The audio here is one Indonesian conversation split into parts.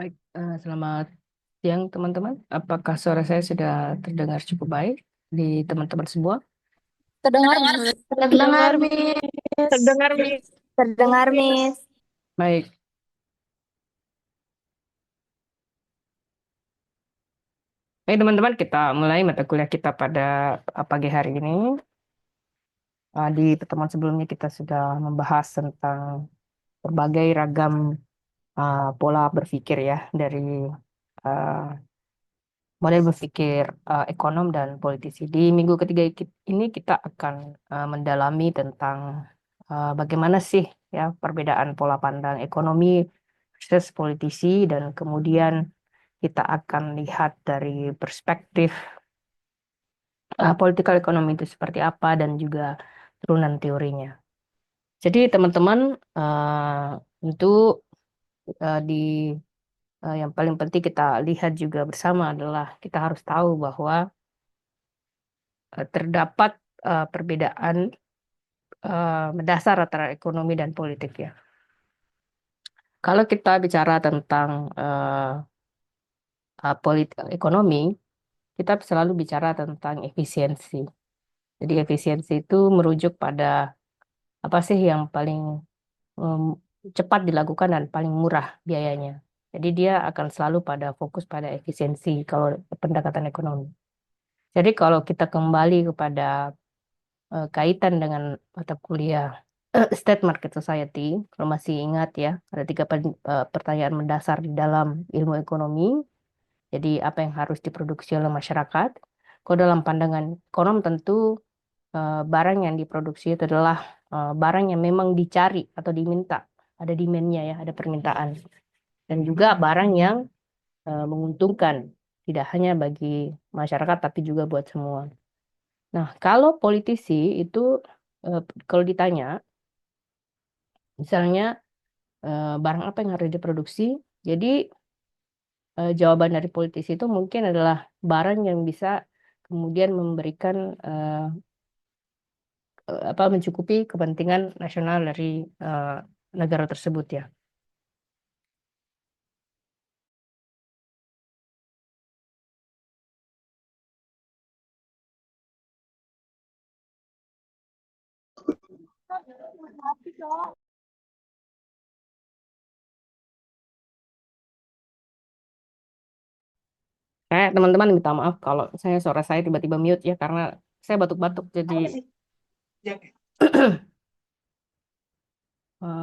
Baik, selamat siang teman-teman. Apakah suara saya sudah terdengar cukup baik di teman-teman semua? Terdengar, terdengar, Terdengar, Miss. terdengar, Mi. Terdengar, Miss. Baik, baik teman-teman, kita mulai mata kuliah kita pada pagi hari ini. Di pertemuan sebelumnya kita sudah membahas tentang berbagai ragam pola berpikir ya dari uh, model berpikir ekonom dan politisi. Di minggu ketiga ini kita akan mendalami tentang bagaimana sih ya perbedaan pola pandang ekonomi versus politisi, dan kemudian kita akan lihat dari perspektif political ekonomi itu seperti apa dan juga turunan teorinya. Jadi teman-teman, tentu di yang paling penting kita lihat juga bersama adalah kita harus tahu bahwa terdapat perbedaan mendasar antara ekonomi dan politik ya. Kalau kita bicara tentang ekonomi, kita selalu bicara tentang efisiensi. Jadi efisiensi itu merujuk pada apa sih yang paling em, cepat dilakukan dan paling murah biayanya. Jadi dia akan selalu pada fokus pada efisiensi kalau pendekatan ekonomi. Jadi kalau kita kembali kepada kaitan dengan mata kuliah State Market Society, kalau masih ingat ya, ada tiga pertanyaan mendasar di dalam ilmu ekonomi. Jadi apa yang harus diproduksi oleh masyarakat? Kalau dalam pandangan ekonom tentu barang yang diproduksi itu adalah barang yang memang dicari atau diminta, ada demand-nya ya, ada permintaan. Dan juga barang yang menguntungkan, tidak hanya bagi masyarakat tapi juga buat semua. Nah, kalau politisi itu kalau ditanya, misalnya barang apa yang harus diproduksi, jadi jawaban dari politisi itu mungkin adalah barang yang bisa kemudian memberikan apa mencukupi kepentingan nasional dari eh, negara tersebut ya. Kayak teman-teman minta maaf kalau saya suara saya tiba-tiba mute ya karena saya batuk-batuk jadi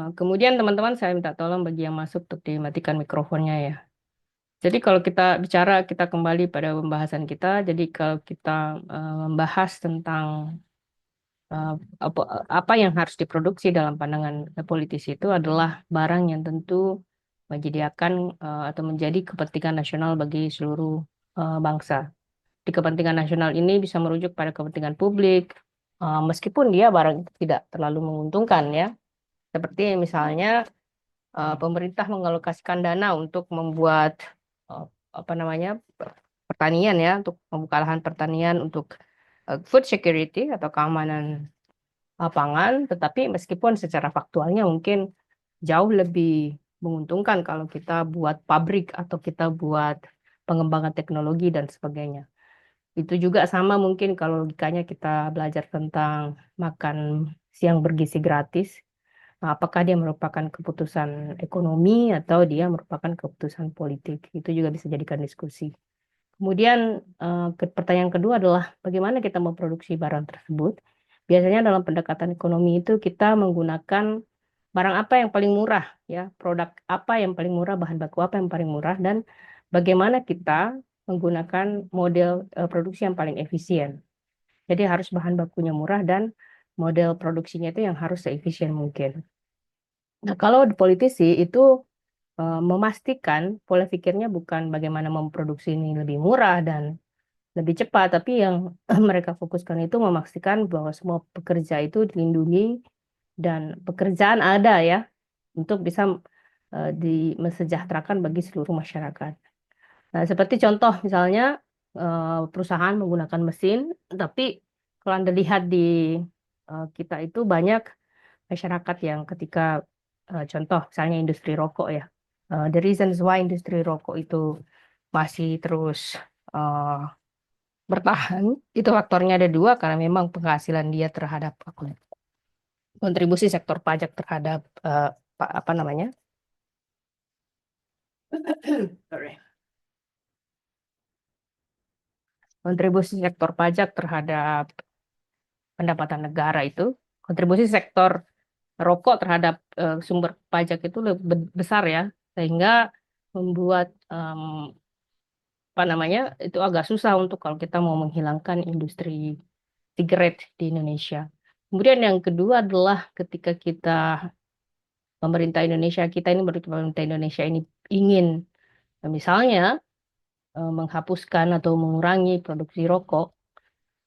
kemudian teman-teman saya minta tolong bagi yang masuk untuk dimatikan mikrofonnya ya. Jadi kalau kita bicara, kita kembali pada pembahasan kita. Jadi kalau kita membahas tentang eh, apa, apa yang harus diproduksi dalam pandangan politisi itu adalah barang yang tentu menyediakan atau menjadi kepentingan nasional bagi seluruh bangsa. Di kepentingan nasional ini bisa merujuk pada kepentingan publik, meskipun dia barang itu tidak terlalu menguntungkan ya. Seperti misalnya pemerintah mengalokasikan dana untuk membuat eh, apa namanya pertanian ya, untuk membuka lahan pertanian untuk food security atau keamanan pangan, tetapi meskipun secara faktualnya mungkin jauh lebih menguntungkan kalau kita buat pabrik atau kita buat pengembangan teknologi dan sebagainya. Itu juga sama mungkin kalau logikanya kita belajar tentang makan siang bergizi gratis. Nah, apakah dia merupakan keputusan ekonomi atau dia merupakan keputusan politik? Itu juga bisa jadikan diskusi. Kemudian pertanyaan kedua adalah bagaimana kita memproduksi barang tersebut? Biasanya dalam pendekatan ekonomi itu kita menggunakan barang apa yang paling murah, ya, produk apa yang paling murah, bahan baku apa yang paling murah, dan bagaimana kita menggunakan model produksi yang paling efisien. Jadi harus bahan bakunya murah dan model produksinya itu yang harus seefisien mungkin. Nah, kalau di politisi itu memastikan pola pikirnya bukan bagaimana memproduksi ini lebih murah dan lebih cepat, tapi yang mereka fokuskan itu memastikan bahwa semua pekerja itu dilindungi dan pekerjaan ada ya untuk bisa mesejahterakan bagi seluruh masyarakat. Nah, seperti contoh misalnya perusahaan menggunakan mesin, tapi kalau Anda lihat di kita itu banyak masyarakat yang ketika contoh misalnya industri rokok ya. The reasons why industri rokok itu masih terus uh, bertahan, itu faktornya ada dua, karena memang penghasilan dia terhadap kontribusi sektor pajak terhadap apa namanya? Sorry. Kontribusi sektor pajak terhadap pendapatan negara itu, kontribusi sektor rokok terhadap sumber pajak itu lebih besar ya, sehingga membuat apa namanya itu agak susah untuk kalau kita mau menghilangkan industri sigaret di Indonesia. Kemudian yang kedua adalah ketika kita ini pemerintah Indonesia ini ingin misalnya menghapuskan atau mengurangi produksi rokok,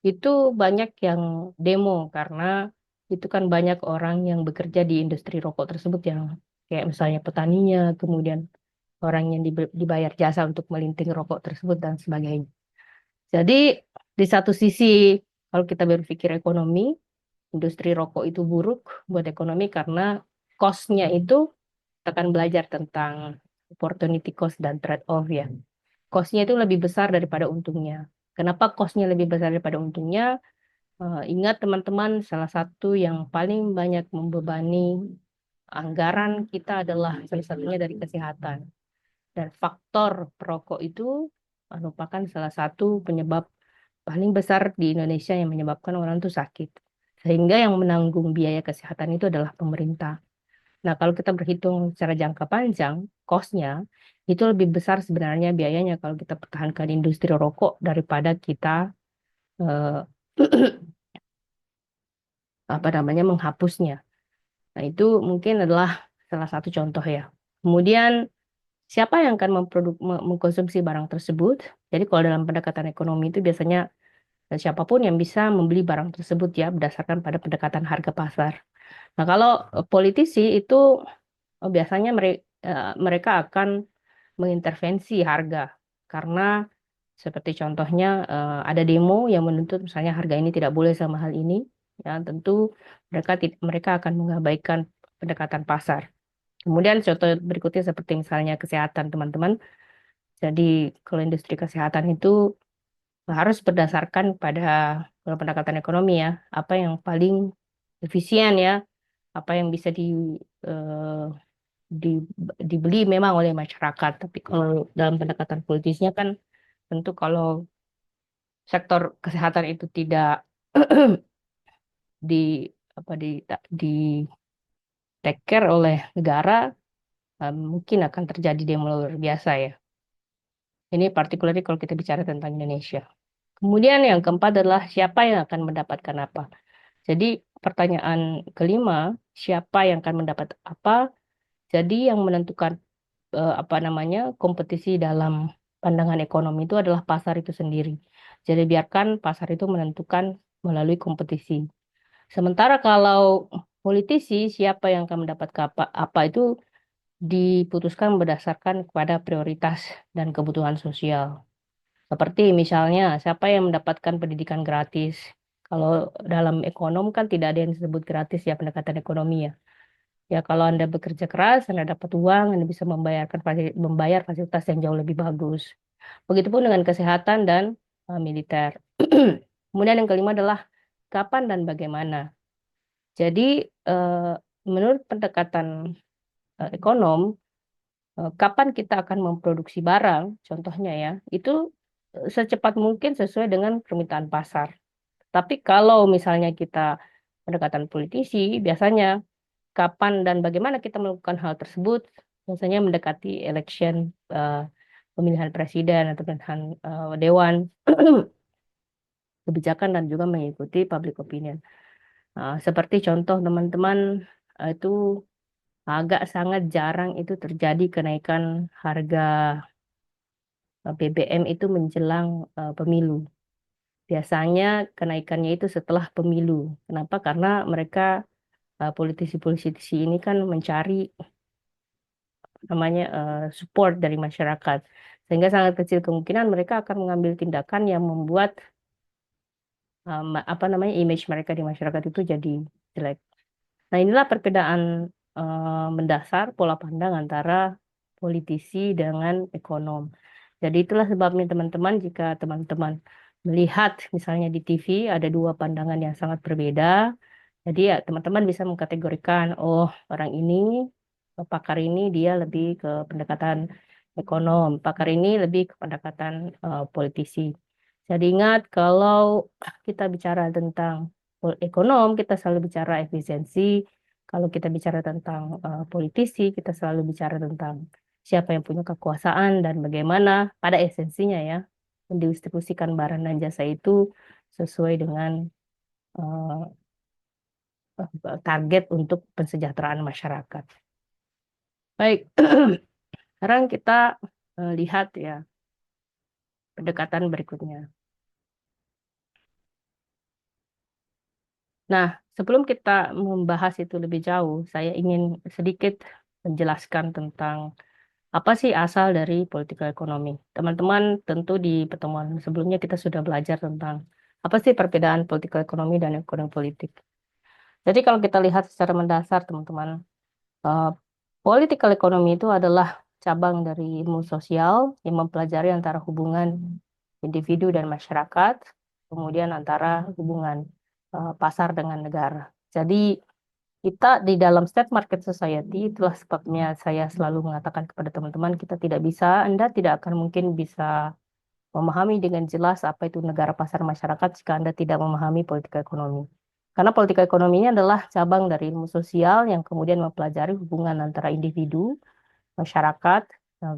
itu banyak yang demo karena itu kan banyak orang yang bekerja di industri rokok tersebut yang kayak misalnya petaninya, kemudian orang yang dibayar jasa untuk melinting rokok tersebut dan sebagainya. Jadi di satu sisi kalau kita berpikir ekonomi, industri rokok itu buruk buat ekonomi karena cost-nya itu kita akan belajar tentang opportunity cost dan trade-off ya. Cost-nya itu lebih besar daripada untungnya. Kenapa cost-nya lebih besar daripada untungnya? Ingat teman-teman, salah satu yang paling banyak membebani anggaran kita adalah salah satunya dari kesehatan. Dan faktor perokok itu merupakan salah satu penyebab paling besar di Indonesia yang menyebabkan orang itu sakit. Sehingga yang menanggung biaya kesehatan itu adalah pemerintah. Nah, kalau kita berhitung secara jangka panjang, cost-nya itu lebih besar sebenarnya biayanya kalau kita pertahankan industri rokok daripada kita eh, apa namanya menghapusnya. Nah, itu mungkin adalah salah satu contoh ya. Kemudian, siapa yang akan mengkonsumsi barang tersebut? Jadi, kalau dalam pendekatan ekonomi itu biasanya siapapun yang bisa membeli barang tersebut ya berdasarkan pada pendekatan harga pasar. Nah, kalau politisi itu biasanya mereka akan mengintervensi harga karena seperti contohnya ada demo yang menuntut misalnya harga ini tidak boleh sama hal ini, ya tentu mereka akan mengabaikan pendekatan pasar. Kemudian contoh berikutnya seperti misalnya kesehatan teman-teman. Jadi kalau industri kesehatan itu harus berdasarkan pada kalau pendekatan ekonomi ya, apa yang paling efisien ya, apa yang bisa eh, di, dibeli memang oleh masyarakat. Tapi kalau dalam pendekatan politisnya kan tentu kalau sektor kesehatan itu tidak di apa di take care oleh negara, mungkin akan terjadi demo luar biasa ya. Ini particularly kalau kita bicara tentang Indonesia. Kemudian yang keempat adalah siapa yang akan mendapatkan apa. Jadi pertanyaan kelima, siapa yang akan mendapat apa? Jadi yang menentukan apa namanya kompetisi dalam pandangan ekonomi itu adalah pasar itu sendiri. Jadi biarkan pasar itu menentukan melalui kompetisi. Sementara kalau politisi siapa yang akan mendapat apa itu diputuskan berdasarkan kepada prioritas dan kebutuhan sosial. Seperti misalnya siapa yang mendapatkan pendidikan gratis. Kalau dalam ekonom kan tidak ada yang disebut gratis ya pendekatan ekonomi ya. Ya, kalau Anda bekerja keras, Anda dapat uang, Anda bisa membayar fasilitas yang jauh lebih bagus. Begitupun dengan kesehatan dan militer. Kemudian yang kelima adalah kapan dan bagaimana. Jadi, eh, menurut pendekatan ekonom, kapan kita akan memproduksi barang, contohnya ya, itu secepat mungkin sesuai dengan permintaan pasar. Tapi kalau misalnya kita pendekatan politisi, biasanya kapan dan bagaimana kita melakukan hal tersebut biasanya mendekati election eh, pemilihan presiden atau pemilihan dewan kebijakan dan juga mengikuti public opinion. Seperti contoh teman-teman itu agak sangat jarang itu terjadi kenaikan harga BBM itu menjelang pemilu. Biasanya kenaikannya itu setelah pemilu. Kenapa? Karena mereka politisi-politisi ini kan mencari namanya support dari masyarakat. Sehingga sangat kecil kemungkinan mereka akan mengambil tindakan yang membuat apa namanya image mereka di masyarakat itu jadi jelek. Nah, inilah perbedaan mendasar pola pandang antara politisi dengan ekonom. Jadi itulah sebabnya teman-teman, jika teman-teman melihat misalnya di TV ada dua pandangan yang sangat berbeda, jadi ya teman-teman bisa mengkategorikan, oh orang ini, pakar ini dia lebih ke pendekatan ekonom, pakar ini lebih ke pendekatan politisi. Jadi ingat kalau kita bicara tentang ekonom, kita selalu bicara efisiensi. Kalau kita bicara tentang politisi, kita selalu bicara tentang siapa yang punya kekuasaan dan bagaimana pada esensinya ya mendistribusikan barang dan jasa itu sesuai dengan target untuk kesejahteraan masyarakat. Baik, sekarang kita lihat ya pendekatan berikutnya. Nah, sebelum kita membahas itu lebih jauh, saya ingin sedikit menjelaskan tentang apa sih asal dari political ekonomi. Teman-teman, tentu di pertemuan sebelumnya kita sudah belajar tentang apa sih perbedaan political ekonomi dan ekonomi politik. Jadi kalau kita lihat secara mendasar, teman-teman, eh, political ekonomi itu adalah cabang dari ilmu sosial yang mempelajari antara hubungan individu dan masyarakat, kemudian antara hubungan pasar dengan negara. Jadi kita di dalam state market society, itulah sebabnya saya selalu mengatakan kepada teman-teman, Anda tidak akan mungkin bisa memahami dengan jelas apa itu negara pasar masyarakat jika Anda tidak memahami politika ekonomi. Karena politika ekonomi ini adalah cabang dari ilmu sosial yang kemudian mempelajari hubungan antara individu, masyarakat,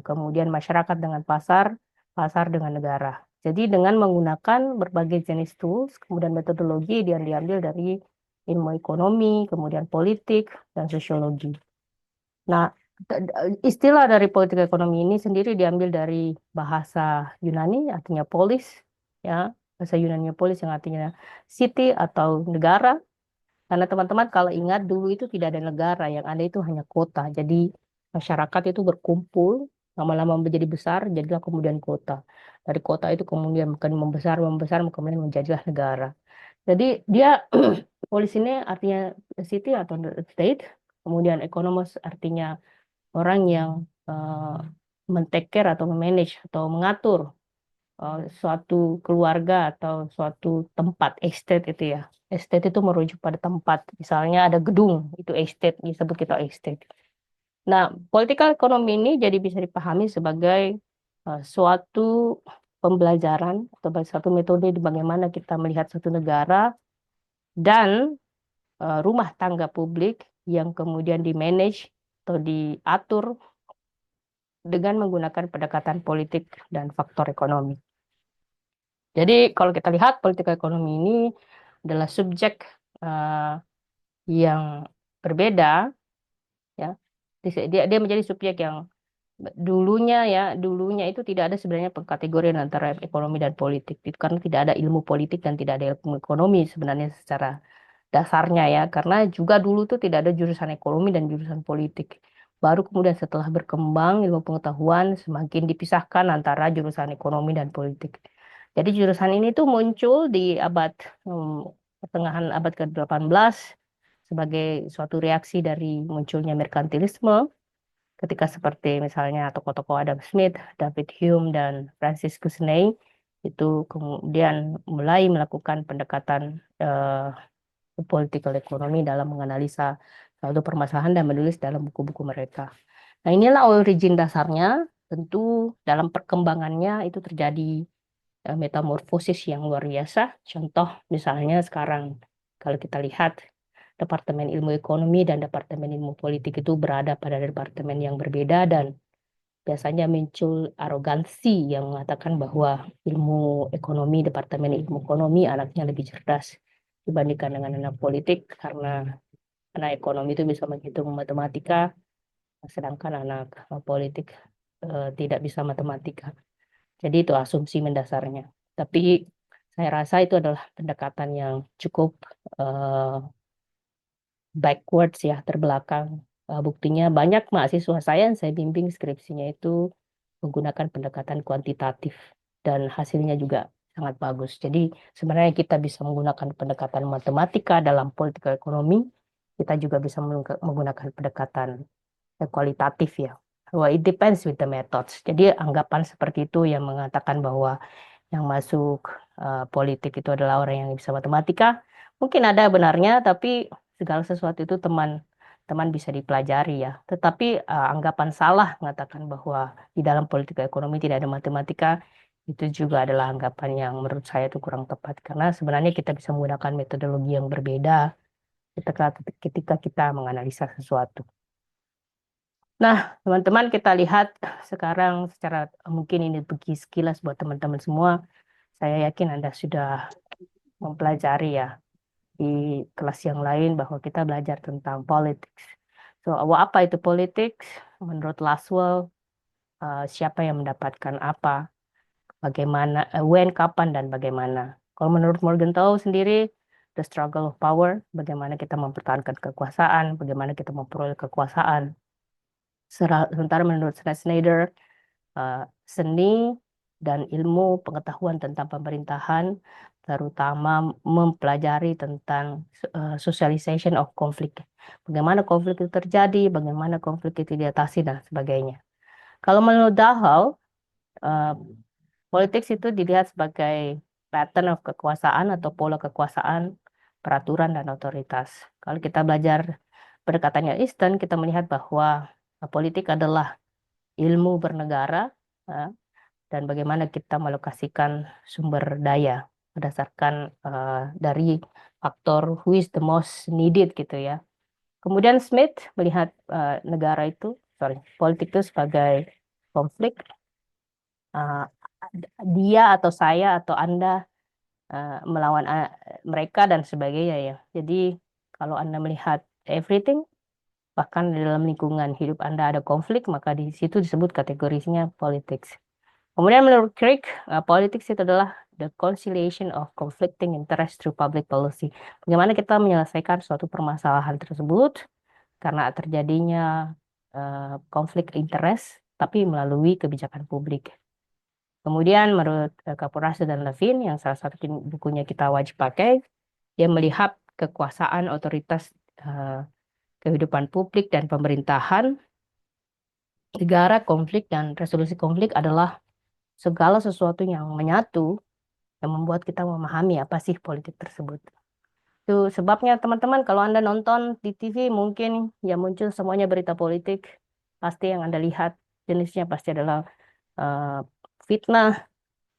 kemudian masyarakat dengan pasar, pasar dengan negara. Jadi dengan menggunakan berbagai jenis tools, kemudian metodologi yang diambil dari ilmu ekonomi, kemudian politik, dan sosiologi. Nah, istilah dari politik ekonomi ini sendiri diambil dari bahasa Yunani, artinya polis, ya, bahasa Yunani polis yang artinya city atau negara. Karena teman-teman kalau ingat dulu itu tidak ada negara, yang ada itu hanya kota. Jadi masyarakat itu berkumpul, lama-lama menjadi besar, jadilah kemudian kota. Dari kota itu kemudian makin membesar, membesar, kemudian menjadilah negara. Jadi dia polis ini artinya city atau state, kemudian ekonomus artinya orang yang men-take care atau memanage atau mengatur suatu keluarga atau suatu tempat estate itu ya. Estate itu merujuk pada tempat. Misalnya ada gedung, itu estate, disebut kita estate. Nah, political ekonomi ini jadi bisa dipahami sebagai suatu pembelajaran atau suatu metode di bagaimana kita melihat suatu negara dan rumah tangga publik yang kemudian di-manage atau diatur dengan menggunakan pendekatan politik dan faktor ekonomi. Jadi kalau kita lihat politik ekonomi ini adalah subjek uh, yang berbeda, ya. Dia menjadi subjek yang dulunya itu tidak ada sebenarnya pengkategorian antara ekonomi dan politik. Itu karena tidak ada ilmu politik dan tidak ada ilmu ekonomi sebenarnya secara dasarnya ya, karena juga dulu tuh tidak ada jurusan ekonomi dan jurusan politik. Baru kemudian setelah berkembang ilmu pengetahuan semakin dipisahkan antara jurusan ekonomi dan politik. Jadi jurusan ini tuh muncul di abad pertengahan abad ke-18 sebagai suatu reaksi dari munculnya merkantilisme ketika seperti misalnya tokoh-tokoh Adam Smith, David Hume, dan Francis Kuznej itu kemudian mulai melakukan pendekatan political economy dalam menganalisa suatu permasalahan dan menulis dalam buku-buku mereka. Nah, inilah origin dasarnya. Tentu dalam perkembangannya itu terjadi metamorfosis yang luar biasa. Contoh misalnya sekarang kalau kita lihat Departemen Ilmu Ekonomi dan Departemen Ilmu Politik itu berada pada departemen yang berbeda dan biasanya muncul arogansi yang mengatakan bahwa ilmu ekonomi, Departemen Ilmu Ekonomi anaknya lebih cerdas dibandingkan dengan anak politik karena anak ekonomi itu bisa menghitung matematika, sedangkan anak politik tidak bisa matematika. Jadi itu asumsi mendasarnya. Tapi saya rasa itu adalah pendekatan yang cukup eh, backwards ya, terbelakang. Buktinya banyak mahasiswa saya yang saya bimbing skripsinya itu menggunakan pendekatan kuantitatif dan hasilnya juga sangat bagus. Jadi sebenarnya kita bisa menggunakan pendekatan matematika dalam politik ekonomi, kita juga bisa menggunakan pendekatan kualitatif ya, Well, it depends with the methods. Jadi anggapan seperti itu yang mengatakan bahwa yang masuk politik itu adalah orang yang bisa matematika. Mungkin ada benarnya, tapi segala sesuatu itu teman bisa dipelajari ya. Tetapi anggapan salah mengatakan bahwa di dalam politik ekonomi tidak ada matematika, itu juga adalah anggapan yang menurut saya itu kurang tepat. Karena sebenarnya kita bisa menggunakan metodologi yang berbeda ketika ketika kita menganalisa sesuatu. Nah, teman-teman kita lihat sekarang secara mungkin ini bagi sekilas buat teman-teman semua. Saya yakin Anda sudah mempelajari ya di kelas yang lain bahwa kita belajar tentang politics. So, apa itu politics? Menurut Laswell, siapa yang mendapatkan apa, bagaimana, when, kapan, dan bagaimana. Kalau menurut Morgenthau sendiri, the struggle of power, bagaimana kita mempertahankan kekuasaan, bagaimana kita memperoleh kekuasaan. Sementara menurut Snyder, seni dan ilmu pengetahuan tentang pemerintahan, terutama mempelajari tentang socialization of conflict. Bagaimana konflik itu terjadi, bagaimana konflik itu diatasi, dan sebagainya. Kalau menurut Dahau, uh, politik itu dilihat sebagai pattern of kekuasaan atau pola kekuasaan, peraturan, dan otoritas. Kalau kita belajar pendekatannya Easton, kita melihat bahwa politik adalah ilmu bernegara, uh, dan bagaimana kita melokasikan sumber daya berdasarkan dari faktor who is the most needed gitu ya. Kemudian Smith melihat politik itu sebagai konflik, uh, dia atau saya atau Anda melawan mereka dan sebagainya ya. Jadi kalau Anda melihat everything, bahkan di dalam lingkungan hidup Anda ada konflik, maka di situ disebut kategorinya politics. Kemudian menurut Craig, politics itu adalah the conciliation of conflicting interest through public policy. Bagaimana kita menyelesaikan suatu permasalahan tersebut karena terjadinya konflik interest, tapi melalui kebijakan publik. Kemudian menurut Kaporase dan Levin, yang salah satu bukunya kita wajib pakai, dia melihat kekuasaan otoritas kehidupan publik dan pemerintahan, negara, konflik, dan resolusi konflik adalah segala sesuatu yang menyatu yang membuat kita memahami apa sih politik tersebut. Itu sebabnya teman-teman kalau Anda nonton di TV mungkin ya muncul semuanya berita politik, pasti yang Anda lihat jenisnya pasti adalah eh, fitnah,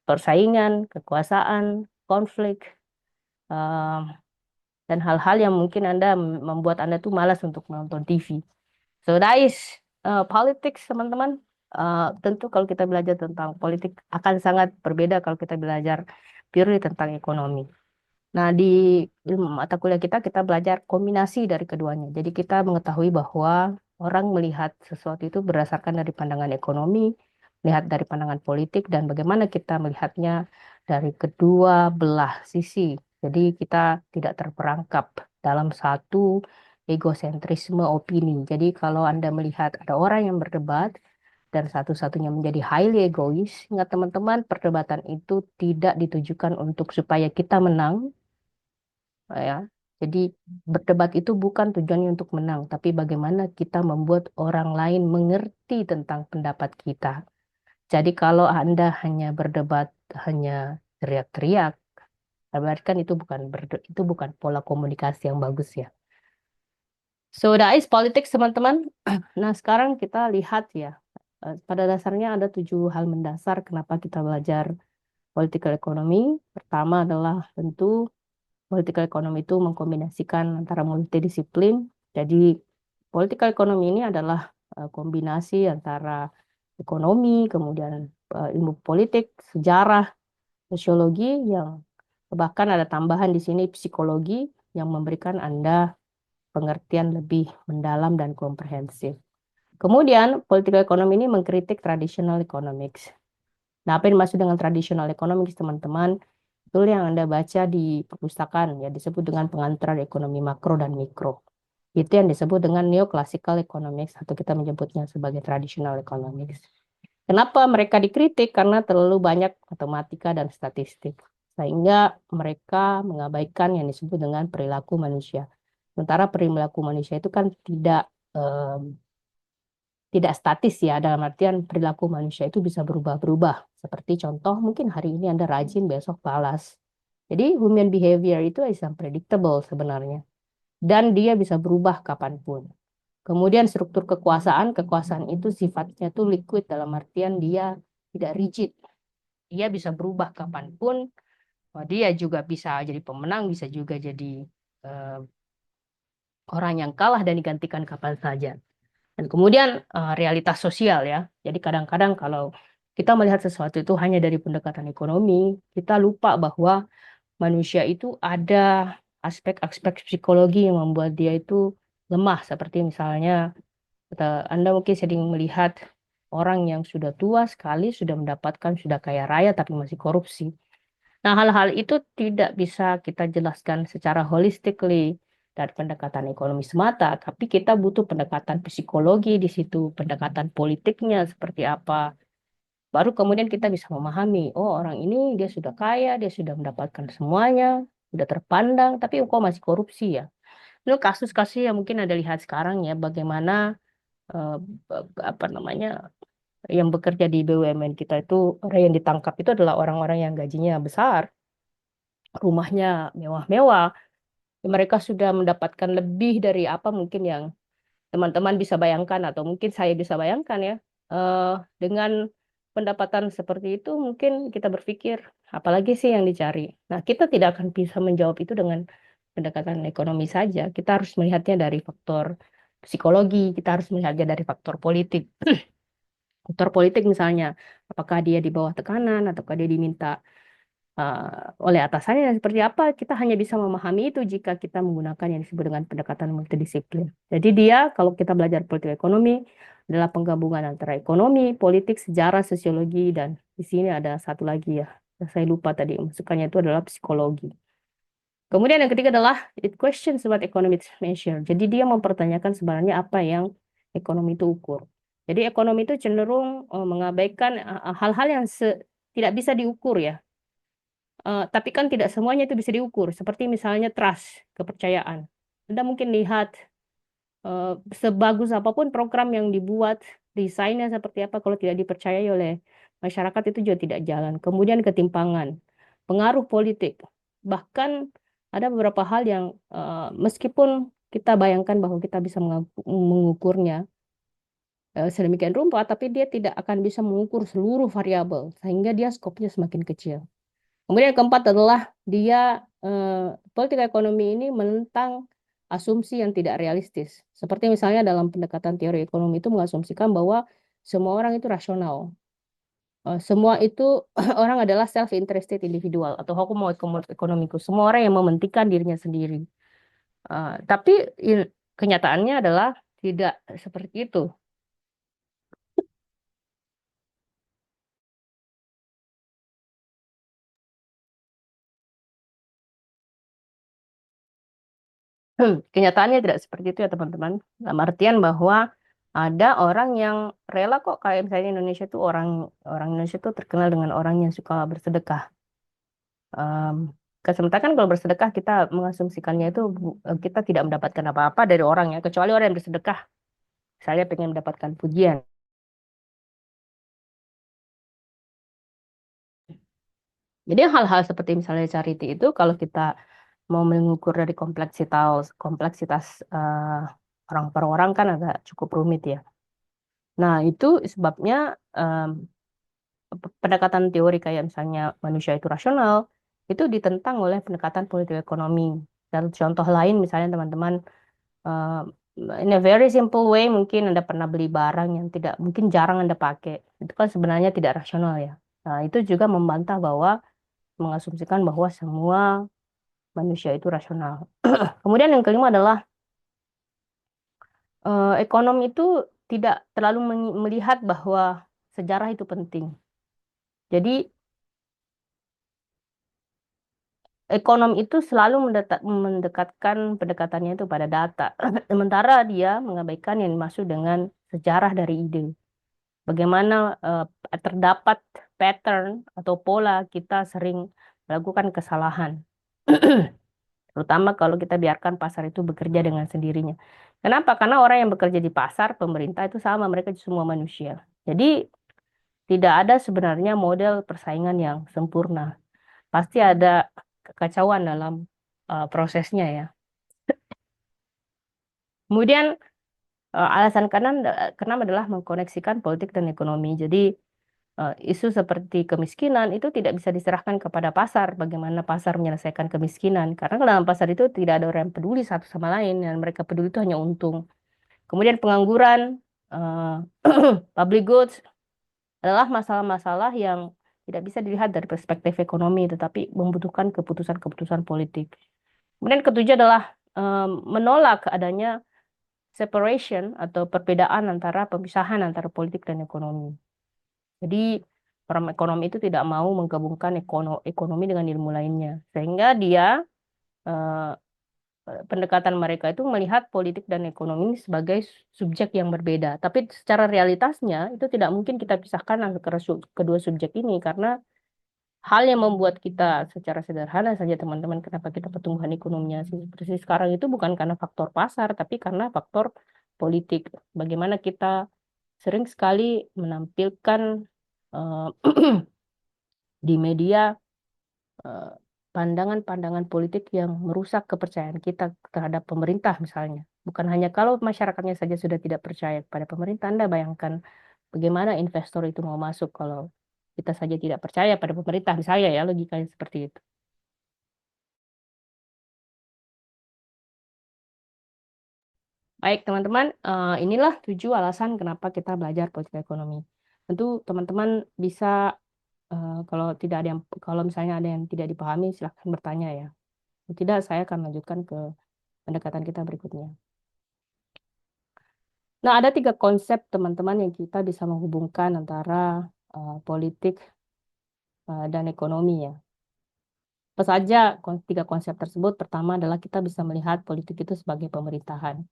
persaingan, kekuasaan, konflik, eh, dan hal-hal yang mungkin membuat Anda tuh malas untuk menonton TV. So that is politics, teman-teman. Tentu kalau kita belajar tentang politik akan sangat berbeda kalau kita belajar purely tentang ekonomi. Nah, di ilmu mata kuliah kita, kita belajar kombinasi dari keduanya. Jadi kita mengetahui bahwa orang melihat sesuatu itu berdasarkan dari pandangan ekonomi, melihat dari pandangan politik, dan bagaimana kita melihatnya dari kedua belah sisi. Jadi kita tidak terperangkap dalam satu egosentrisme opini. Jadi kalau Anda melihat ada orang yang berdebat, dan satu-satunya menjadi highly egois, ingat teman-teman, perdebatan itu tidak ditujukan untuk supaya kita menang, ya. Jadi berdebat itu bukan tujuannya untuk menang, tapi bagaimana kita membuat orang lain mengerti tentang pendapat kita. Jadi kalau Anda hanya berdebat, hanya teriak-teriak, berarti kan itu bukan pola komunikasi yang bagus ya. So that is politics, teman-teman. Nah, sekarang kita lihat ya. Pada dasarnya ada 7 hal mendasar kenapa kita belajar political economy. Pertama adalah tentu political economy itu mengkombinasikan antara multidisiplin. Jadi political economy ini adalah kombinasi antara ekonomi, kemudian ilmu politik, sejarah, sosiologi, yang bahkan ada tambahan di sini psikologi yang memberikan Anda pengertian lebih mendalam dan komprehensif. Kemudian political economy ini mengkritik traditional economics. Nah, apa yang dimaksud dengan traditional economics, teman-teman? Itu yang Anda baca di perpustakaan, ya disebut dengan pengantar ekonomi makro dan mikro. Itu yang disebut dengan neoclassical economics, atau kita menyebutnya sebagai traditional economics. Kenapa mereka dikritik? Karena terlalu banyak matematika dan statistik, sehingga mereka mengabaikan yang disebut dengan perilaku manusia. Sementara perilaku manusia itu kan tidak statis ya, dalam artian perilaku manusia itu bisa berubah-berubah. Seperti contoh, mungkin hari ini Anda rajin, besok malas. Jadi human behavior itu is unpredictable sebenarnya. Dan dia bisa berubah kapanpun. Kemudian struktur kekuasaan, kekuasaan itu sifatnya tuh liquid dalam artian dia tidak rigid. Dia bisa berubah kapanpun. Dia juga bisa jadi pemenang, bisa juga jadi eh, orang yang kalah dan digantikan kapan saja. Dan kemudian realitas sosial ya. Jadi kadang-kadang kalau kita melihat sesuatu itu hanya dari pendekatan ekonomi, kita lupa bahwa manusia itu ada aspek-aspek psikologi yang membuat dia itu lemah. Seperti misalnya Anda mungkin sering melihat orang yang sudah tua sekali, sudah mendapatkan, sudah kaya raya, tapi masih korupsi. Nah, hal-hal itu tidak bisa kita jelaskan secara holistically dari pendekatan ekonomi semata, tapi kita butuh pendekatan psikologi di situ, pendekatan politiknya seperti apa. Baru kemudian kita bisa memahami, oh orang ini dia sudah kaya, dia sudah mendapatkan semuanya, sudah terpandang, tapi kok masih korupsi ya. Itu kasus-kasus yang mungkin Anda lihat sekarang ya, bagaimana eh, apa namanya yang bekerja di BUMN kita itu orang yang ditangkap itu adalah orang-orang yang gajinya besar, rumahnya mewah-mewah. Mereka sudah mendapatkan lebih dari apa mungkin yang teman-teman bisa bayangkan atau mungkin saya bisa bayangkan ya. Eh, dengan pendapatan seperti itu mungkin kita berpikir apalagi sih yang dicari. Nah, kita tidak akan bisa menjawab itu dengan pendekatan ekonomi saja. Kita harus melihatnya dari faktor psikologi, kita harus melihatnya dari faktor politik. Faktor politik misalnya, apakah dia di bawah tekanan ataukah dia diminta oleh atasannya dan seperti apa, kita hanya bisa memahami itu jika kita menggunakan yang disebut dengan pendekatan multidisiplin. Jadi dia, kalau kita belajar politik ekonomi, adalah penggabungan antara ekonomi, politik, sejarah, sosiologi, dan di sini ada satu lagi ya, yang saya lupa tadi, masukannya itu adalah psikologi. Kemudian yang ketiga adalah it questions what economic measure. Jadi dia mempertanyakan sebenarnya apa yang ekonomi itu ukur. Jadi ekonomi itu cenderung mengabaikan hal-hal yang tidak bisa diukur ya. Tapi kan tidak semuanya itu bisa diukur. Seperti misalnya trust, kepercayaan. Anda mungkin lihat eh, sebagus apapun program yang dibuat, desainnya seperti apa, kalau tidak dipercayai oleh masyarakat itu juga tidak jalan. Kemudian ketimpangan, pengaruh politik. Bahkan ada beberapa hal yang meskipun kita bayangkan bahwa kita bisa mengukurnya sedemikian rupa, tapi dia tidak akan bisa mengukur seluruh variabel, sehingga dia skopnya semakin kecil. Kemudian yang keempat adalah dia politika ekonomi ini menentang asumsi yang tidak realistis. Seperti misalnya dalam pendekatan teori ekonomi itu mengasumsikan bahwa semua orang itu rasional. Semua itu orang adalah self-interested individual atau homo economicus. Semua orang yang mementingkan dirinya sendiri. Tapi kenyataannya adalah tidak seperti itu. Kenyataannya tidak seperti itu ya teman-teman. Dalam artian bahwa ada orang yang rela kok kayak misalnya Indonesia tuh orang orang Indonesia tuh terkenal dengan orang yang suka bersedekah. Um, Sementara kan kalau bersedekah kita mengasumsikannya itu kita tidak mendapatkan apa-apa dari orang ya, kecuali orang yang bersedekah. Saya pengen mendapatkan pujian. Jadi hal-hal seperti misalnya charity itu kalau kita mau mengukur dari kompleksitas kompleksitas orang per orang kan agak cukup rumit ya. Nah, itu sebabnya pendekatan teori kayak misalnya manusia itu rasional itu ditentang oleh pendekatan politik ekonomi. Dan contoh lain misalnya teman-teman uh, in a very simple way mungkin Anda pernah beli barang yang tidak mungkin jarang Anda pakai. Itu kan sebenarnya tidak rasional ya. Nah, itu juga membantah bahwa mengasumsikan bahwa semua manusia itu rasional. Kemudian yang kelima adalah ekonom itu tidak terlalu melihat bahwa sejarah itu penting. Jadi ekonom itu selalu mendekatkan pendekatannya itu pada data. Sementara dia mengabaikan yang dimaksud dengan sejarah dari ide. Bagaimana terdapat pattern atau pola kita sering melakukan kesalahan. Terutama kalau kita biarkan pasar itu bekerja dengan sendirinya. Kenapa? Karena orang yang bekerja di pasar, pemerintah itu sama, mereka semua manusia. Jadi tidak ada sebenarnya model persaingan yang sempurna. Pasti ada kekacauan dalam prosesnya ya. Kemudian alasan keenam adalah mengkoneksikan politik dan ekonomi. Jadi isu seperti kemiskinan itu tidak bisa diserahkan kepada pasar, bagaimana pasar menyelesaikan kemiskinan. Karena dalam pasar itu tidak ada orang yang peduli satu sama lain, yang mereka peduli itu hanya untung. Kemudian pengangguran, eh, public goods adalah masalah-masalah yang tidak bisa dilihat dari perspektif ekonomi, tetapi membutuhkan keputusan-keputusan politik. Kemudian ketujuh adalah menolak adanya separation atau perbedaan antara pemisahan antara politik dan ekonomi. Jadi orang ekonomi itu tidak mau menggabungkan ekonomi dengan ilmu lainnya, sehingga dia eh, pendekatan mereka itu melihat politik dan ekonomi ini sebagai subjek yang berbeda. Tapi secara realitasnya itu tidak mungkin kita pisahkan antara kedua subjek ini karena hal yang membuat kita secara sederhana saja teman-teman kenapa kita pertumbuhan ekonominya seperti sekarang itu bukan karena faktor pasar tapi karena faktor politik. Bagaimana kita sering sekali menampilkan eh, di media eh, pandangan-pandangan politik yang merusak kepercayaan kita terhadap pemerintah misalnya. Bukan hanya kalau masyarakatnya saja sudah tidak percaya kepada pemerintah, Anda bayangkan bagaimana investor itu mau masuk kalau kita saja tidak percaya pada pemerintah misalnya ya logikanya seperti itu. Baik teman-teman, inilah 7 alasan kenapa kita belajar politik ekonomi. Tentu teman-teman bisa kalau tidak ada yang kalau misalnya ada yang tidak dipahami silahkan bertanya ya. Kalau tidak saya akan lanjutkan ke pendekatan kita berikutnya. Nah, ada 3 konsep teman-teman yang kita bisa menghubungkan antara politik dan ekonomi ya. Apa saja 3 konsep tersebut? Pertama adalah kita bisa melihat politik itu sebagai pemerintahan.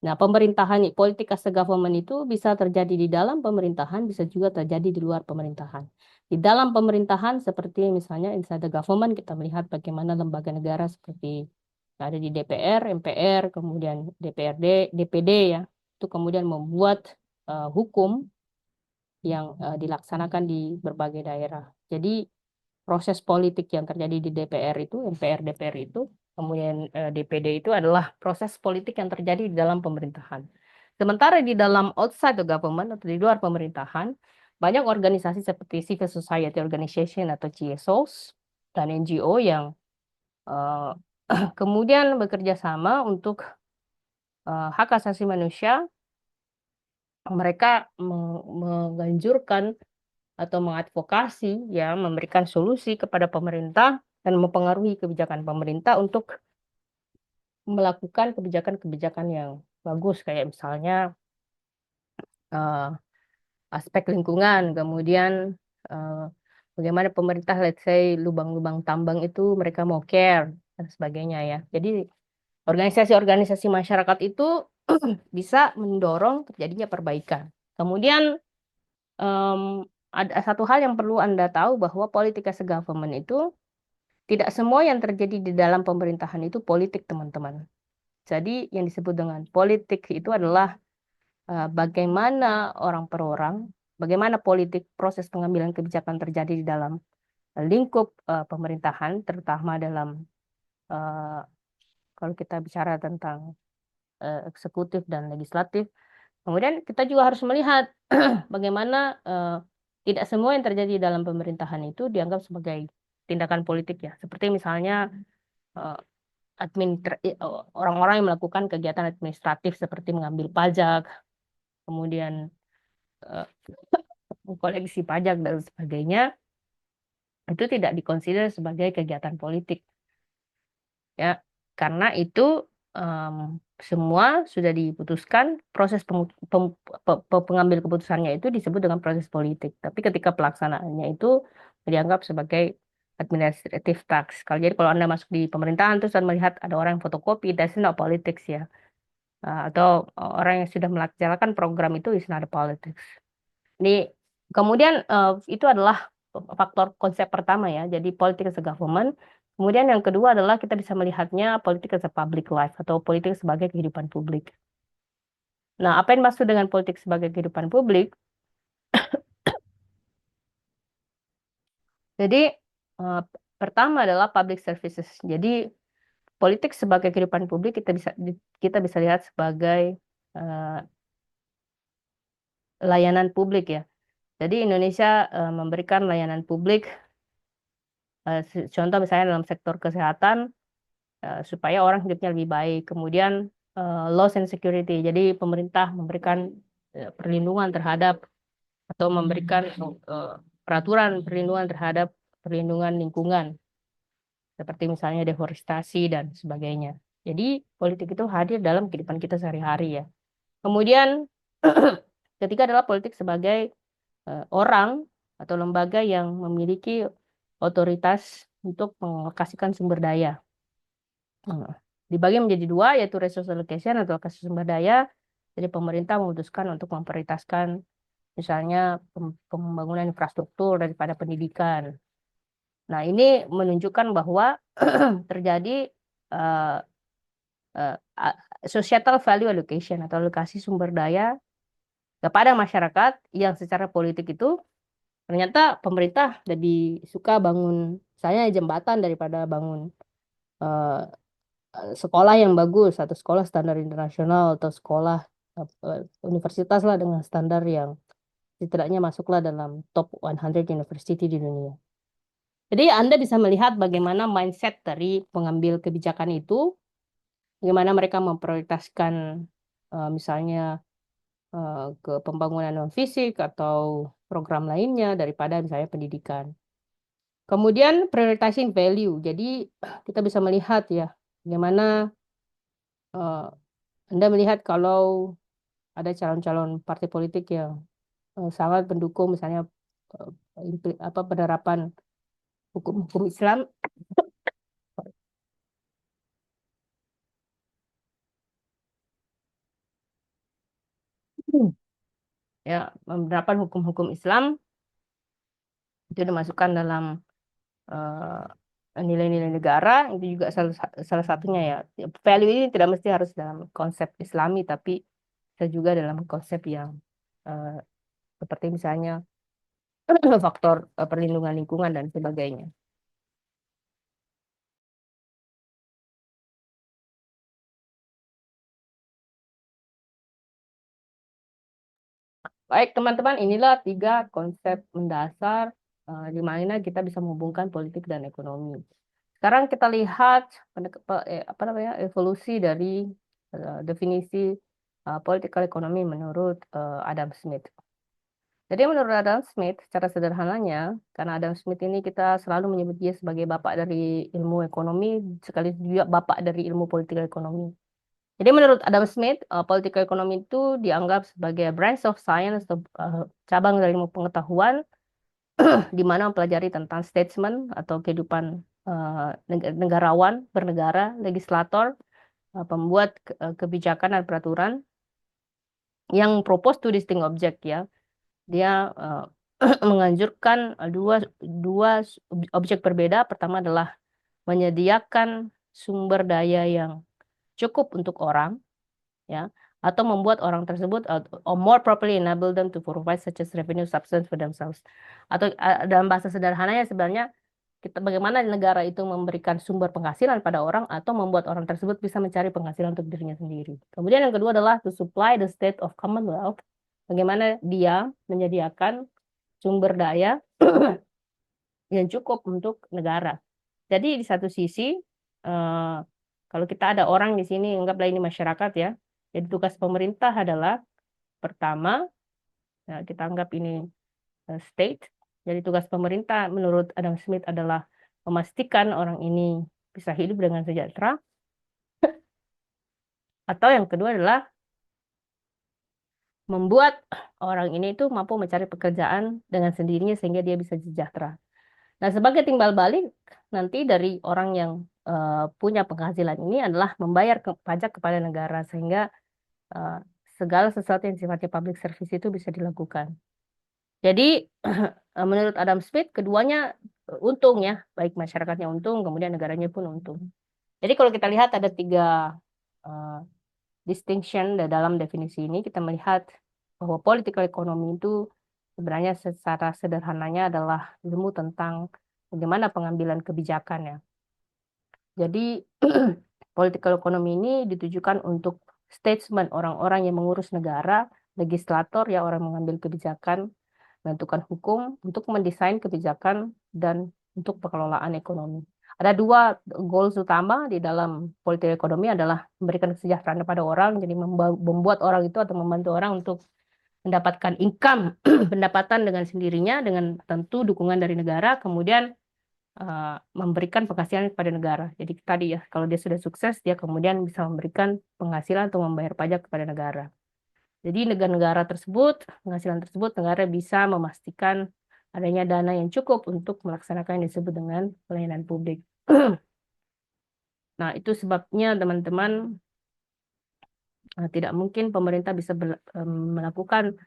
Nah, pemerintahan, politik as a government itu bisa terjadi di dalam pemerintahan, bisa juga terjadi di luar pemerintahan. Di dalam pemerintahan, seperti misalnya inside the government, kita melihat bagaimana lembaga negara seperti yang ada di DPR, MPR, kemudian DPRD, DPD ya, itu kemudian membuat hukum yang dilaksanakan di berbagai daerah. Jadi proses politik yang terjadi di DPR itu, MPR, DPR itu, kemudian DPD itu adalah proses politik yang terjadi di dalam pemerintahan. Sementara di dalam outside the government atau di luar pemerintahan, banyak organisasi seperti civil society organization atau CSOs dan NGO yang eh, kemudian bekerja sama untuk hak asasi manusia. Mereka menganjurkan atau mengadvokasi ya memberikan solusi kepada pemerintah dan mempengaruhi kebijakan pemerintah untuk melakukan kebijakan-kebijakan yang bagus kayak misalnya eh, aspek lingkungan, kemudian eh, bagaimana pemerintah let's say lubang-lubang tambang itu mereka mau care dan sebagainya ya. Jadi organisasi-organisasi masyarakat itu bisa mendorong terjadinya perbaikan. Kemudian em, ada satu hal yang perlu Anda tahu bahwa politik as a government itu tidak semua yang terjadi di dalam pemerintahan itu politik, teman-teman. Jadi yang disebut dengan politik itu adalah bagaimana orang per orang, bagaimana politik proses pengambilan kebijakan terjadi di dalam lingkup pemerintahan, terutama dalam eh, kalau kita bicara tentang eksekutif dan legislatif. Kemudian kita juga harus melihat bagaimana tidak semua yang terjadi dalam pemerintahan itu dianggap sebagai tindakan politik ya. Seperti misalnya eh, orang-orang yang melakukan kegiatan administratif seperti mengambil pajak, kemudian eh, mengkoleksi pajak dan sebagainya, itu tidak dikonsider sebagai kegiatan politik ya. Karena itu em, semua sudah diputuskan proses pengambil keputusannya itu disebut dengan proses politik. Tapi ketika pelaksanaannya itu dianggap sebagai administrative tax. Kalau Anda masuk di pemerintahan terus Anda melihat ada orang yang fotokopi, that's not politics ya. Atau orang yang sudah melaksanakan program itu is not a politics. Ini kemudian itu adalah faktor konsep pertama ya. Jadi politik as a government. Kemudian yang kedua adalah kita bisa melihatnya politik as a public life atau politik sebagai kehidupan publik. Nah, apa yang dimaksud dengan politik sebagai kehidupan publik? Jadi, eh, pertama adalah public services. Jadi, politik sebagai kehidupan publik kita bisa lihat sebagai eh, layanan publik ya. Jadi Indonesia memberikan layanan publik, contoh misalnya dalam sektor kesehatan, supaya orang hidupnya lebih baik. Kemudian laws and security. Jadi pemerintah memberikan perlindungan terhadap atau memberikan peraturan perlindungan terhadap perlindungan lingkungan, seperti misalnya deforestasi dan sebagainya. Jadi politik itu hadir dalam kehidupan kita sehari-hari ya. Kemudian ketiga adalah politik sebagai orang atau lembaga yang memiliki otoritas untuk mengalokasikan sumber daya. Hmm. Dibagi menjadi dua, yaitu resource allocation atau alokasi sumber daya. Jadi pemerintah memutuskan untuk memprioritaskan misalnya pembangunan infrastruktur daripada pendidikan. Nah, ini menunjukkan bahwa terjadi uh, uh, societal value allocation atau alokasi sumber daya kepada masyarakat yang secara politik itu ternyata pemerintah lebih suka bangun misalnya jembatan daripada bangun uh, sekolah yang bagus atau sekolah standar internasional atau sekolah universitas lah dengan standar yang setidaknya masuklah dalam top 100 university di dunia. Jadi Anda bisa melihat bagaimana mindset dari pengambil kebijakan itu, bagaimana mereka memprioritaskan misalnya ke pembangunan non fisik atau program lainnya daripada misalnya pendidikan. Kemudian prioritizing value. Jadi kita bisa melihat ya bagaimana eh, Anda melihat kalau ada calon-calon partai politik yang sangat mendukung misalnya eh, penerapan hukum-hukum Islam. Ya, penerapan hukum-hukum Islam itu dimasukkan dalam nilai-nilai negara, itu juga salah satunya ya. Value ini tidak mesti harus dalam konsep Islami, tapi bisa juga dalam konsep yang eh, seperti misalnya faktor perlindungan lingkungan dan sebagainya. Baik, teman-teman, inilah tiga konsep mendasar di mana kita bisa menghubungkan politik dan ekonomi. Sekarang kita lihat apa namanya evolusi dari definisi political economy menurut Adam Smith. Jadi menurut Adam Smith, secara sederhananya, karena Adam Smith ini kita selalu menyebut dia sebagai bapak dari ilmu ekonomi, sekaligus juga bapak dari ilmu political ekonomi. Jadi menurut Adam Smith, political economy itu dianggap sebagai branch of science atau cabang dari ilmu pengetahuan di mana mempelajari tentang statesman atau kehidupan negarawan, bernegara, legislator, pembuat kebijakan dan peraturan yang propose to distinct object ya. Dia menganjurkan dua dua objek berbeda. Pertama adalah menyediakan sumber daya yang cukup untuk orang, ya, atau membuat orang tersebut or more properly enable them to provide such as revenue substance for themselves. Atau dalam bahasa sederhananya sebenarnya kita bagaimana negara itu memberikan sumber penghasilan pada orang atau membuat orang tersebut bisa mencari penghasilan untuk dirinya sendiri. Kemudian yang kedua adalah to supply the state of commonwealth. Bagaimana dia menyediakan sumber daya yang cukup untuk negara. Jadi di satu sisi, eh, kalau kita ada orang di sini, anggaplah ini masyarakat ya. Jadi tugas pemerintah adalah pertama, ya, kita anggap ini state. Jadi tugas pemerintah menurut Adam Smith adalah memastikan orang ini bisa hidup dengan sejahtera. Atau yang kedua adalah membuat orang ini itu mampu mencari pekerjaan dengan sendirinya sehingga dia bisa sejahtera. Nah, sebagai timbal balik nanti dari orang yang punya penghasilan ini adalah membayar pajak kepada negara sehingga eh, segala sesuatu yang sifatnya public service itu bisa dilakukan. Jadi menurut Adam Smith keduanya untung ya, baik masyarakatnya untung, kemudian negaranya pun untung. Jadi kalau kita lihat ada tiga eh, distinction dalam definisi ini kita melihat bahwa political economy itu sebenarnya secara sederhananya adalah ilmu tentang bagaimana pengambilan kebijakan ya. Jadi political economy ini ditujukan untuk statesman, orang-orang yang mengurus negara, legislator ya orang mengambil kebijakan, menentukan hukum untuk mendesain kebijakan dan untuk pengelolaan ekonomi. Ada dua goals utama di dalam politik ekonomi adalah memberikan kesejahteraan kepada orang, jadi membuat orang itu atau membantu orang untuk mendapatkan income, pendapatan dengan sendirinya, dengan tentu dukungan dari negara, kemudian memberikan penghasilan kepada negara. Jadi tadi ya, kalau dia sudah sukses, dia kemudian bisa memberikan penghasilan atau membayar pajak kepada negara. Jadi negara-negara tersebut, penghasilan tersebut, negara bisa memastikan adanya dana yang cukup untuk melaksanakan yang disebut dengan pelayanan publik. Nah, itu sebabnya teman-teman tidak mungkin pemerintah bisa melakukan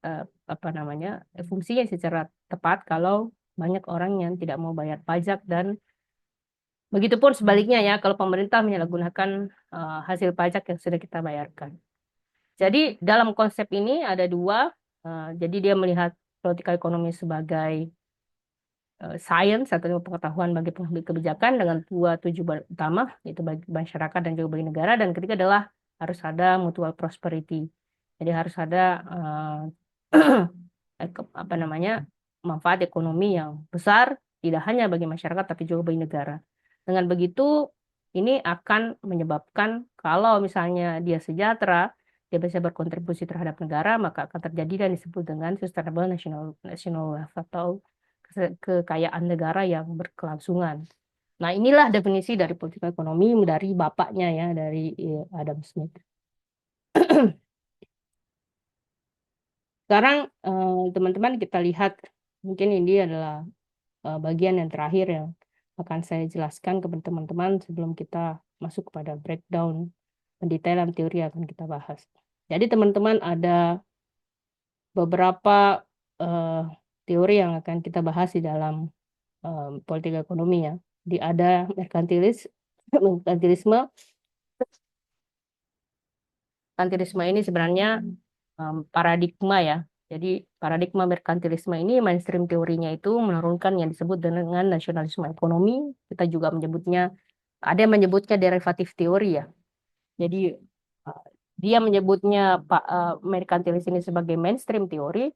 eh, apa namanya fungsinya secara tepat kalau banyak orang yang tidak mau bayar pajak dan begitupun sebaliknya ya kalau pemerintah menyalahgunakan hasil pajak yang sudah kita bayarkan. Jadi dalam konsep ini ada dua. Jadi dia melihat political economy sebagai science atau ilmu pengetahuan bagi pengambil kebijakan dengan dua tujuan utama, yaitu bagi masyarakat dan juga bagi negara. Dan ketiga adalah harus ada mutual prosperity. Jadi harus ada apa namanya manfaat ekonomi yang besar, tidak hanya bagi masyarakat tapi juga bagi negara. Dengan begitu, ini akan menyebabkan kalau misalnya dia sejahtera, dia bisa berkontribusi terhadap negara, maka akan terjadi yang disebut dengan sustainable national wealth atau kekayaan negara yang berkelangsungan. Nah, inilah definisi dari politik ekonomi dari bapaknya ya, dari Adam Smith. Sekarang teman-teman kita lihat, mungkin ini adalah bagian yang terakhir yang akan saya jelaskan kepada teman-teman sebelum kita masuk kepada breakdown pendetailan teori yang akan kita bahas. Jadi teman-teman ada beberapa eh, teori yang akan kita bahas di dalam politik ekonomi ya. Di ada merkantilisme. Merkantilisme ini sebenarnya paradigma ya. Jadi paradigma merkantilisme ini mainstream teorinya itu menurunkan yang disebut dengan nasionalisme ekonomi. Kita juga menyebutnya, ada yang menyebutnya derivatif teori ya. Jadi uh, dia menyebutnya merkantilis ini sebagai mainstream teori.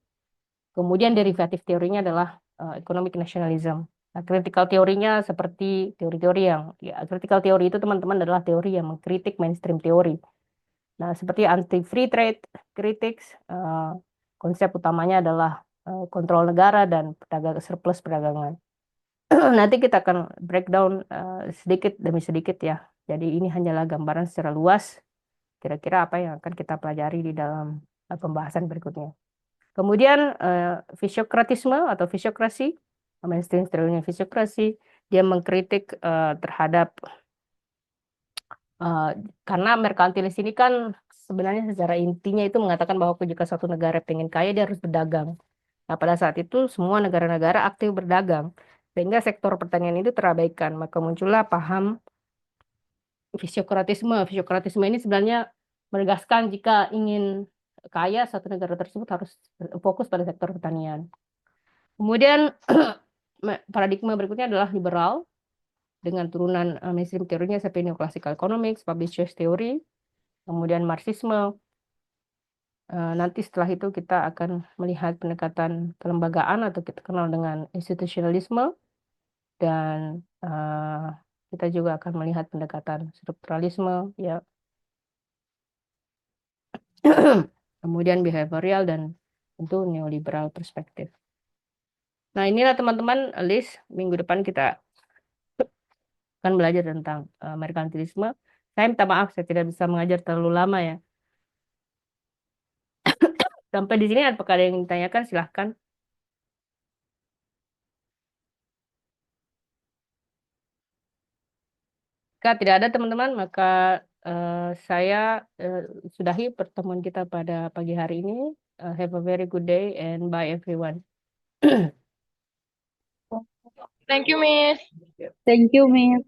Kemudian derivatif teorinya adalah economic nationalism. Nah, critical teorinya seperti teori-teori yang, ya, critical teori itu teman-teman adalah teori yang mengkritik mainstream teori. Nah, seperti anti-free trade critics, konsep utamanya adalah kontrol negara dan surplus perdagangan. Nanti kita akan breakdown sedikit demi sedikit ya. Jadi ini hanyalah gambaran secara luas, kira-kira apa yang akan kita pelajari di dalam pembahasan berikutnya. Kemudian fisiokratisme atau fisiokrasi, mainstream teorinya fisiokrasi, dia mengkritik terhadap Uh, karena merkantilis ini kan sebenarnya secara intinya itu mengatakan bahwa jika suatu negara pengen kaya dia harus berdagang. Nah, pada saat itu semua negara-negara aktif berdagang sehingga sektor pertanian itu terabaikan. Maka muncullah paham fisiokratisme. Fisiokratisme ini sebenarnya menegaskan jika ingin kaya satu negara tersebut harus fokus pada sektor pertanian. Kemudian paradigma berikutnya adalah liberal dengan turunan mainstream teorinya seperti neoclassical economics, public choice theory, kemudian Marxisme. Nanti setelah itu kita akan melihat pendekatan kelembagaan atau kita kenal dengan institusionalisme dan kita juga akan melihat pendekatan strukturalisme ya. Kemudian behavioral dan tentu neoliberal perspektif. Nah, inilah teman-teman list minggu depan kita akan belajar tentang merkantilisme. Saya minta maaf saya tidak bisa mengajar terlalu lama ya. Sampai di sini apakah ada yang ditanyakan? Silahkan. Jika tidak ada teman-teman, maka saya eh, sudahi pertemuan kita pada pagi hari ini. Have a very good day and bye everyone. Thank you, Miss. Thank you, Miss.